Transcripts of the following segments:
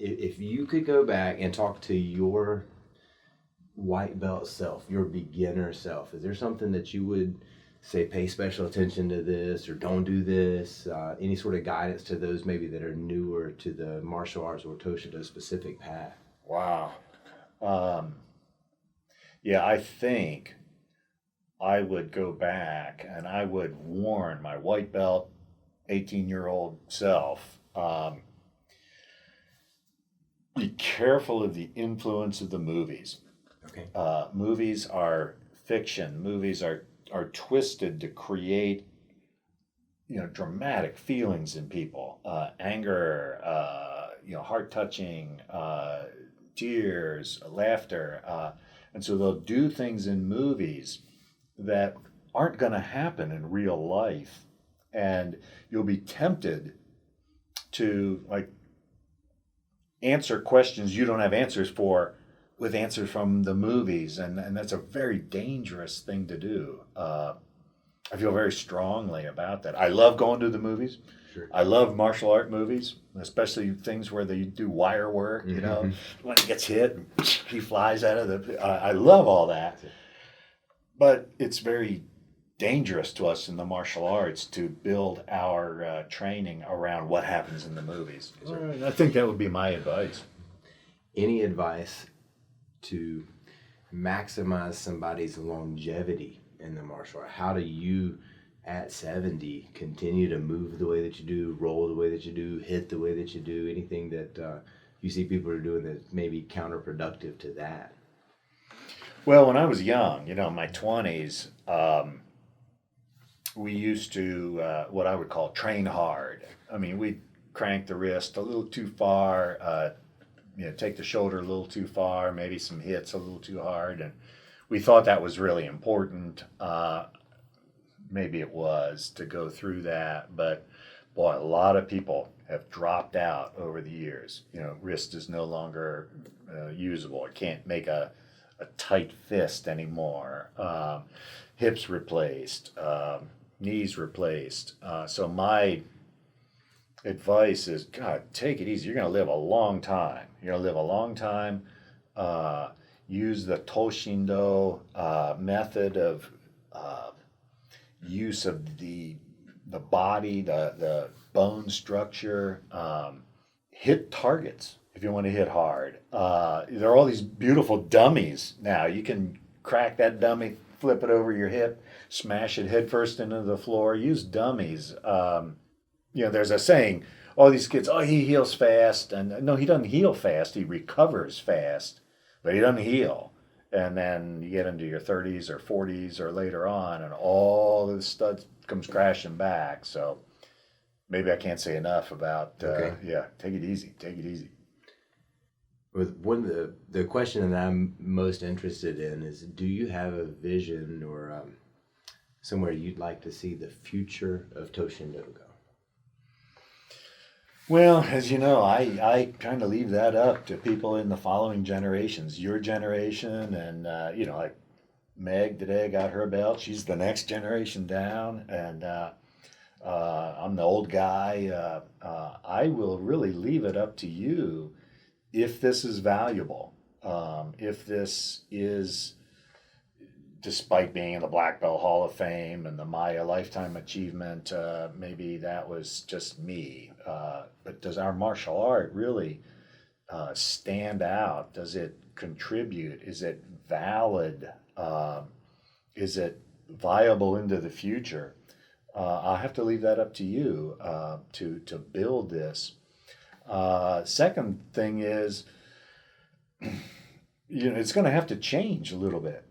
if you could go back and talk to your white belt self, your beginner self, is there something that you would say pay special attention to this or don't do this? Any sort of guidance to those maybe that are newer to the martial arts or To-Shin Do specific path? Wow. Yeah, I think I would go back and I would warn my white belt 18-year-old self, be careful of the influence of the movies. Okay. Movies are fiction. Movies are twisted to create, dramatic feelings in people, anger, heart touching, tears, laughter, and so they'll do things in movies that aren't going to happen in real life, and you'll be tempted to answer questions you don't have answers for with answers from the movies, and that's a very dangerous thing to do. I feel very strongly about that. I love going to the movies. Sure. I love martial art movies, especially things where they do wire work, when he gets hit, he flies out of the... I love all that. But it's very dangerous to us in the martial arts to build our training around what happens in the movies. Right. I think that would be my advice. Any advice to maximize somebody's longevity in the martial art? How do you, at 70, continue to move the way that you do, roll the way that you do, hit the way that you do? Anything that you see people are doing that's maybe counterproductive to that? Well, when I was young, my 20s, we used to, what I would call train hard. I mean, we'd crank the wrist a little too far, take the shoulder a little too far, maybe some hits a little too hard. And we thought that was really important. Maybe it was to go through that. But boy, a lot of people have dropped out over the years. Wrist is no longer usable. It can't make a tight fist anymore. Hips replaced, knees replaced. So my advice is, God, take it easy. You're going to live a long time. You're going to live a long time. Use the To-Shin Do method of use of the body, the bone structure. Hit targets if you want to hit hard. There are all these beautiful dummies now. You can crack that dummy, flip it over your hip, smash it headfirst into the floor. Use dummies. There's a saying, these kids, he heals fast. And no, he doesn't heal fast. He recovers fast, but he doesn't heal. And then you get into your 30s or 40s or later on, and all the stuff comes crashing back. So maybe I can't say enough about, take it easy. Take it easy. With one of the question that I'm most interested in is, do you have a vision or somewhere you'd like to see the future of To-Shin Do go? Well, as you know, I kind of leave that up to people in the following generations, your generation, and like Meg today got her belt. She's the next generation down, and I'm the old guy. I will really leave it up to you if this is valuable, if this is, despite being in the Black Belt Hall of Fame and the Maya Lifetime Achievement, maybe that was just me. But does our martial art really stand out? Does it contribute? Is it valid? Is it viable into the future? I'll have to leave that up to you to build this. Second thing is, it's going to have to change a little bit.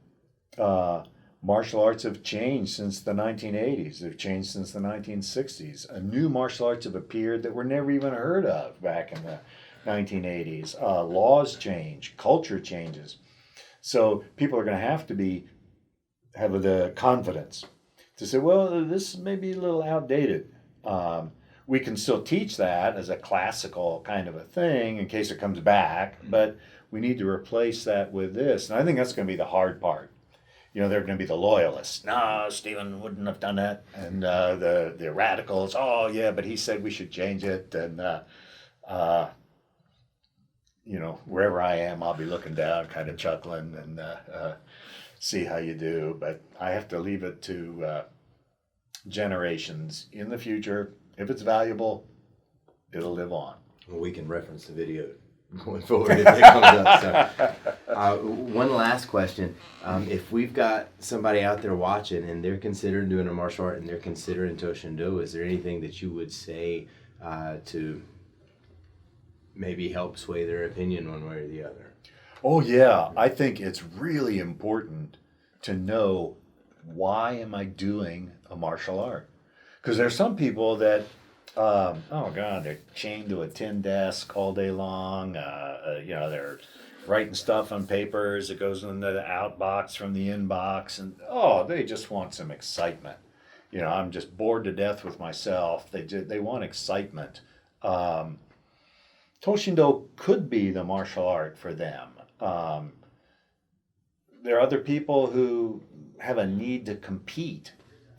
Martial arts have changed since the 1980s. They've changed since the 1960s. New martial arts have appeared that were never even heard of back in the 1980s. Laws change, culture changes. So people are going to have the confidence to say, well, this may be a little outdated. We can still teach that as a classical kind of a thing in case it comes back, but we need to replace that with this. And I think that's going to be the hard part. They're going to be the loyalists. No, Stephen wouldn't have done that. And the radicals, but he said we should change it. And wherever I am, I'll be looking down, kind of chuckling and see how you do. But I have to leave it to generations in the future. If it's valuable, it'll live on. Well, we can reference the video going forward if it comes up. So, one last question. If we've got somebody out there watching and they're considering doing a martial art and they're considering To-Shin Do, is there anything that you would say to maybe help sway their opinion one way or the other? Oh, yeah. I think it's really important to know, why am I doing a martial art? Because there's some people that, oh God, they're chained to a tin desk all day long. They're writing stuff on papers that goes into the outbox from the inbox, and they just want some excitement. I'm just bored to death with myself. They want excitement. To-Shin Do could be the martial art for them. There are other people who have a need to compete.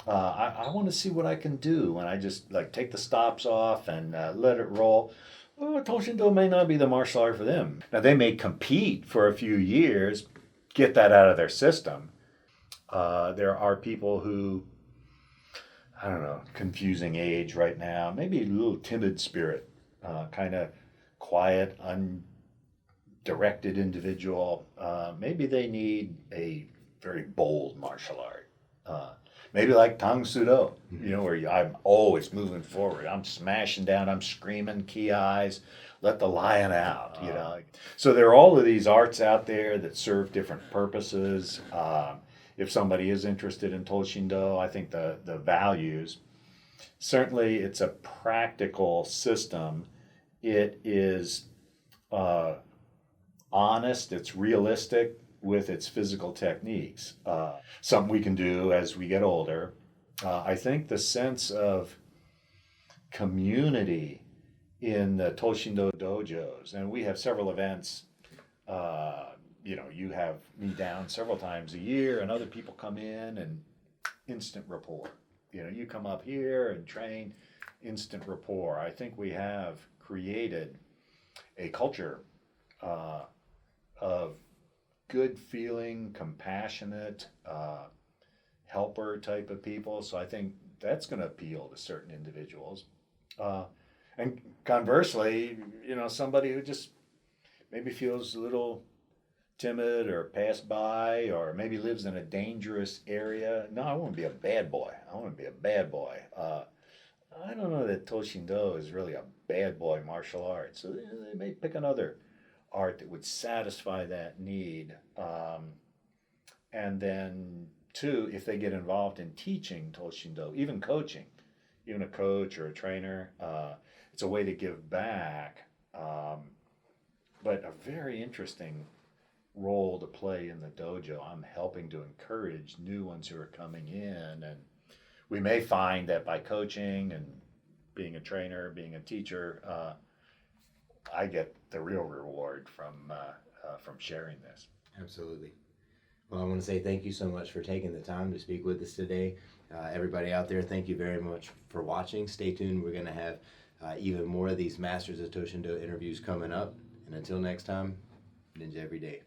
I want to see what I can do, and I just take the stops off and let it roll. To-Shin Do may not be the martial art for them. Now, they may compete for a few years, get that out of their system. There are people who, I don't know, confusing age right now, maybe a little timid spirit, kind of quiet, undirected individual. Maybe they need a very bold martial art. Maybe like Tang Soo Do, where I'm always moving forward. I'm smashing down, I'm screaming, key eyes, let the lion out, So there are all of these arts out there that serve different purposes. If somebody is interested in To-Shin Do, I think the values, certainly it's a practical system. It is honest, it's realistic with its physical techniques. Something we can do as we get older. I think the sense of community in the To-Shin Do dojos, and we have several events. You have me down several times a year, and other people come in, and instant rapport. You come up here and train, instant rapport. I think we have created a culture of good feeling, compassionate, helper type of people. So I think that's going to appeal to certain individuals. And conversely, somebody who just maybe feels a little timid or passed by, or maybe lives in a dangerous area. No, I want to be a bad boy. I want to be a bad boy. I don't know that To-Shin Do is really a bad boy martial art. So they may pick another art that would satisfy that need. And then, two, if they get involved in teaching To-Shin Do, even coaching, even a coach or a trainer, it's a way to give back. But a very interesting role to play in the dojo. I'm helping to encourage new ones who are coming in, and we may find that by coaching and being a trainer, being a teacher, I get the real reward from sharing this. Absolutely. Well, I want to say thank you so much for taking the time to speak with us today. Everybody out there, thank you very much for watching. Stay tuned. We're going to have even more of these Masters of To-Shin Do interviews coming up. And until next time, Ninja Every Day.